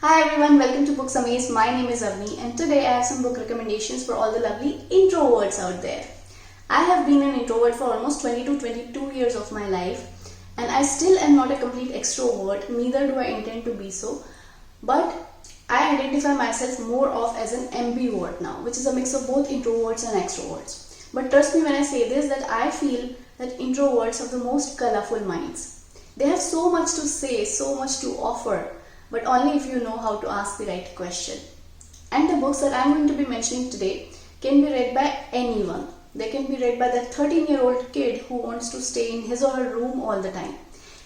Hi everyone, welcome to Books Amaze. My name is Avni and today I have some book recommendations for all the lovely introverts out there. I have been an introvert for almost 20 to 22 years of my life and I still am not a complete extrovert, neither do I intend to be so. But I identify myself more of as an ambivert now, which is a mix of both introverts and extroverts. But trust me when I say this that I feel that introverts have the most colorful minds. They have so much to say, so much to offer, but only if you know how to ask the right question. And the books that I'm going to be mentioning today can be read by anyone. They can be read by that 13-year-old kid who wants to stay in his or her room all the time.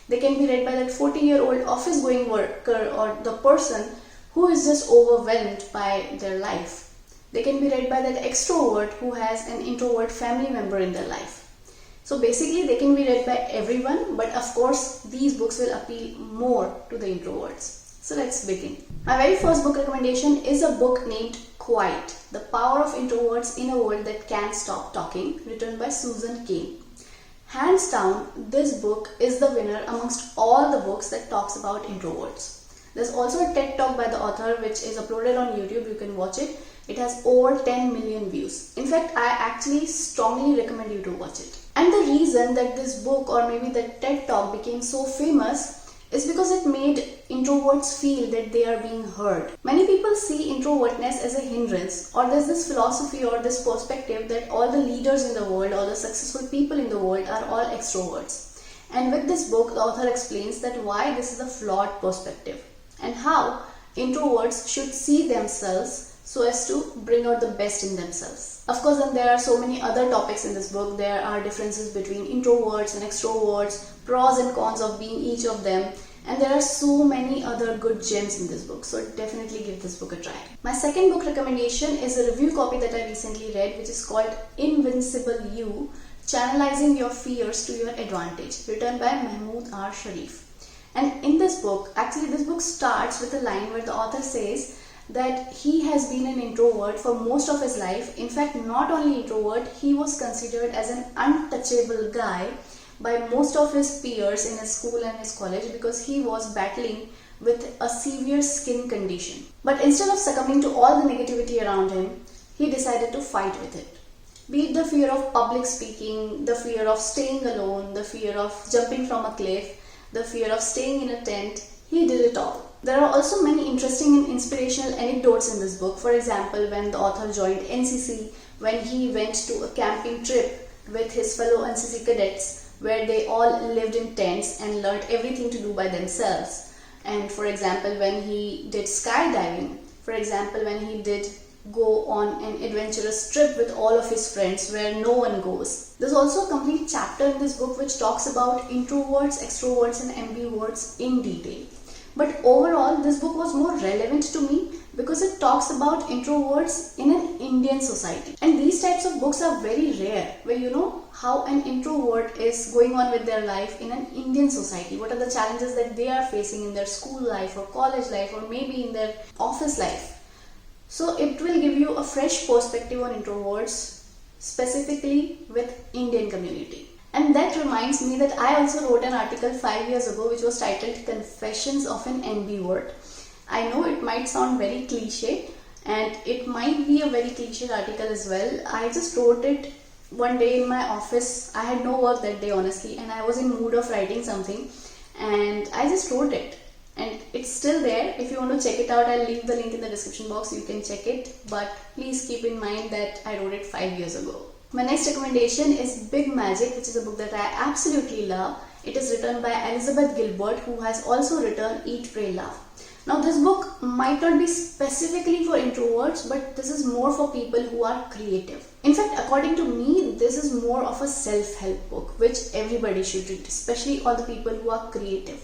They can be read by that 40-year-old office-going worker or the person who is just overwhelmed by their life. They can be read by that extrovert who has an introvert family member in their life. So basically they can be read by everyone, but of course these books will appeal more to the introverts. So let's begin. My very first book recommendation is a book named Quiet, The Power of Introverts in a World That Can't Stop Talking, written by Susan Cain. Hands down, this book is the winner amongst all the books that talks about introverts. There's also a TED Talk by the author which is uploaded on YouTube. You can watch it. It has over 10 million views. In fact, I actually strongly recommend you to watch it. And the reason that this book or maybe the TED Talk became so famous is because it made introverts feel that they are being heard. Many people see introvertness as a hindrance, or there's this philosophy or this perspective that all the leaders in the world, all the successful people in the world are all extroverts. And with this book, the author explains that why this is a flawed perspective and how introverts should see themselves so as to bring out the best in themselves. Of course, then there are so many other topics in this book. There are differences between introverts and extroverts, pros and cons of being each of them, and there are so many other good gems in this book, so definitely give this book a try. My second book recommendation is a review copy that I recently read, which is called Invincible You, Channelizing Your Fears to Your Advantage, written by Mahmoud R. Sharif. And in this book, actually this book starts with a line where the author says that he has been an introvert for most of his life. In fact, not only introvert, he was considered as an untouchable guy by most of his peers in his school and his college because he was battling with a severe skin condition. But instead of succumbing to all the negativity around him, he decided to fight with it. Be it the fear of public speaking, the fear of staying alone, the fear of jumping from a cliff, the fear of staying in a tent, he did it all. There are also many interesting and inspirational anecdotes in this book. For example, when the author joined NCC, when he went to a camping trip with his fellow NCC cadets, where they all lived in tents and learned everything to do by themselves. And for example, when he did skydiving, for example, when he did go on an adventurous trip with all of his friends where no one goes. There's also a complete chapter in this book which talks about introverts, extroverts and ambiverts in detail. But overall, this book was more relevant to me because it talks about introverts in an Indian society. And these types of books are very rare, where you know how an introvert is going on with their life in an Indian society. What are the challenges that they are facing in their school life or college life or maybe in their office life. So it will give you a fresh perspective on introverts, specifically with Indian community. And that reminds me that I also wrote an article 5 years ago which was titled Confessions of an Ambivert. I know it might sound very cliche and it might be a very cliche article as well. I just wrote it one day in my office. I had no work that day honestly and I was in mood of writing something and I just wrote it. And it's still there. If you want to check it out, I'll leave the link in the description box. You can check it. But please keep in mind that I wrote it 5 years ago. My next recommendation is Big Magic, which is a book that I absolutely love. It is written by Elizabeth Gilbert, who has also written Eat, Pray, Love. Now this book might not be specifically for introverts, but this is more for people who are creative. In fact, according to me, this is more of a self-help book, which everybody should read, especially all the people who are creative.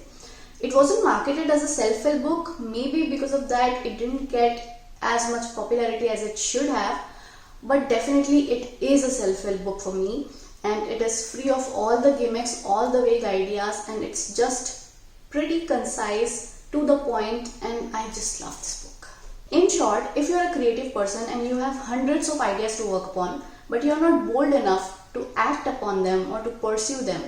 It wasn't marketed as a self-help book. Maybe because of that, it didn't get as much popularity as it should have. But definitely it is a self-help book for me. And it is free of all the gimmicks, all the vague ideas. And it's just pretty concise, to the point. And I just love this book. In short, if you're a creative person and you have hundreds of ideas to work upon, but you're not bold enough to act upon them or to pursue them,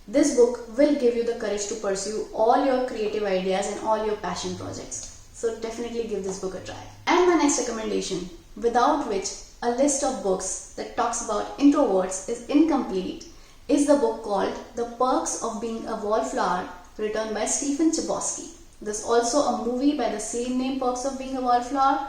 this book will give you the courage to pursue all your creative ideas and all your passion projects. So definitely give this book a try. And my next recommendation, without which a list of books that talks about introverts is incomplete, is the book called The Perks of Being a Wallflower, written by Stephen Chbosky. There's also a movie by the same name, Perks of Being a Wallflower,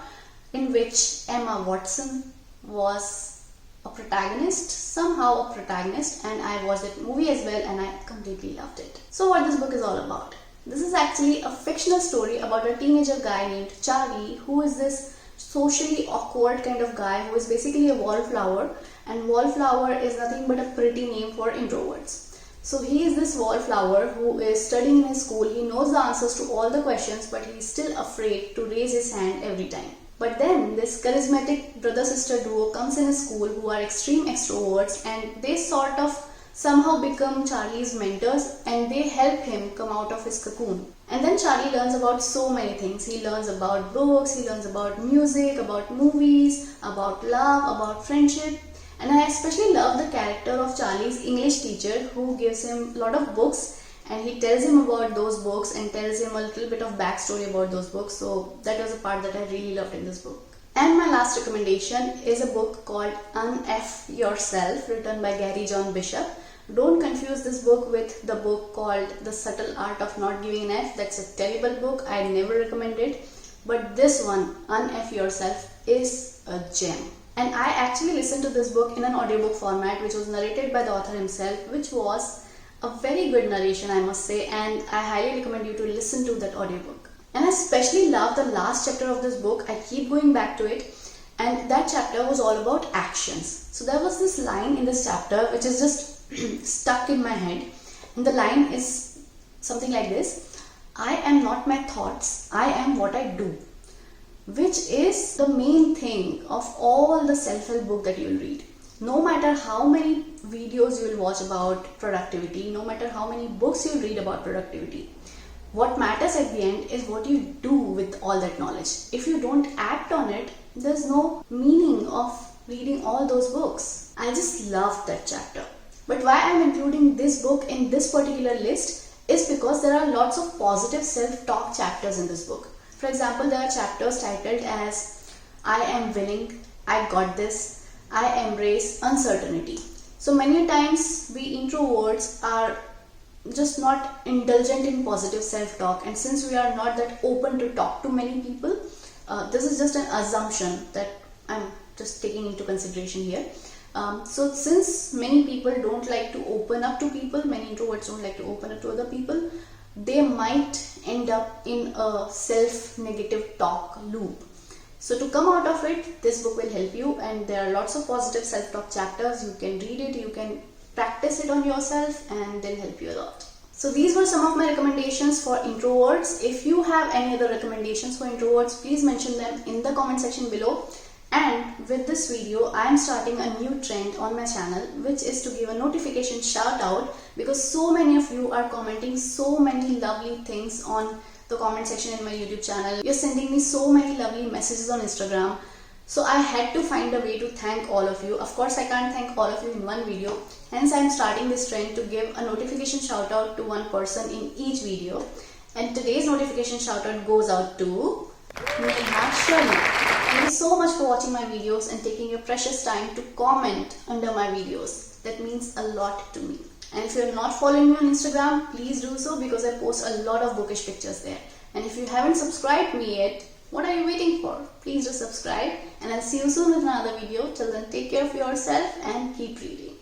in which Emma Watson was a protagonist, somehow a protagonist, and I watched that movie as well and I completely loved it. So what this book is all about? This is actually a fictional story about a teenager guy named Charlie, who is this socially awkward kind of guy who is basically a wallflower, and wallflower is nothing but a pretty name for introverts. So he is this wallflower who is studying in his school. He knows the answers to all the questions, but he is still afraid to raise his hand every time. But then this charismatic brother-sister duo comes in his school who are extreme extroverts, and they sort of somehow become Charlie's mentors and they help him come out of his cocoon. And then Charlie learns about so many things. He learns about books, he learns about music, about movies, about love, about friendship. And I especially love the character of Charlie's English teacher, who gives him a lot of books and he tells him about those books and tells him a little bit of backstory about those books. So that was a part that I really loved in this book. And my last recommendation is a book called Un-F Yourself, written by Gary John Bishop. Don't confuse this book with the book called The Subtle Art of Not Giving an F. That's a terrible book. I never recommend it. But this one, Un-F Yourself, is a gem. And I actually listened to this book in an audiobook format, which was narrated by the author himself, which was a very good narration, I must say, and I highly recommend you to listen to that audiobook. And I especially love the last chapter of this book. I keep going back to it, and that chapter was all about actions. So there was this line in this chapter which is just stuck in my head, and the line is something like this: I am not my thoughts, I am what I do. Which is the main thing of all the self-help book that you'll read. No matter how many videos you'll watch about productivity, no matter how many books you'll read about productivity, what matters at the end is what you do with all that knowledge. If you don't act on it, there's no meaning of reading all those books. I just loved that chapter. But why I'm including this book in this particular list is because there are lots of positive self-talk chapters in this book. For example, there are chapters titled as I am willing, I got this, I embrace uncertainty. So many times we introverts are just not indulgent in positive self-talk, and since we are not that open to talk to many people, this is just an assumption that I'm just taking into consideration here. So since many people don't like to open up to people, many introverts don't like to open up to other people, they might end up in a self-negative talk loop. So to come out of it, this book will help you, and there are lots of positive self-talk chapters. You can read it, you can practice it on yourself, and they'll help you a lot. So these were some of my recommendations for introverts. If you have any other recommendations for introverts, please mention them in the comment section below. And with this video, I am starting a new trend on my channel, which is to give a notification shout out, because so many of you are commenting so many lovely things on the comment section in my YouTube channel. You're sending me so many lovely messages on Instagram. So I had to find a way to thank all of you. Of course, I can't thank all of you in one video. Hence, I am starting this trend to give a notification shout out to one person in each video. And today's notification shout out goes out to Neha Shirley. Thank you so much for watching my videos and taking your precious time to comment under my videos. That means a lot to me. And if you're not following me on Instagram, please do so, because I post a lot of bookish pictures there. And if you haven't subscribed me yet, what are you waiting for? Please do subscribe, and I'll see you soon with another video. Till then, take care of yourself and keep reading.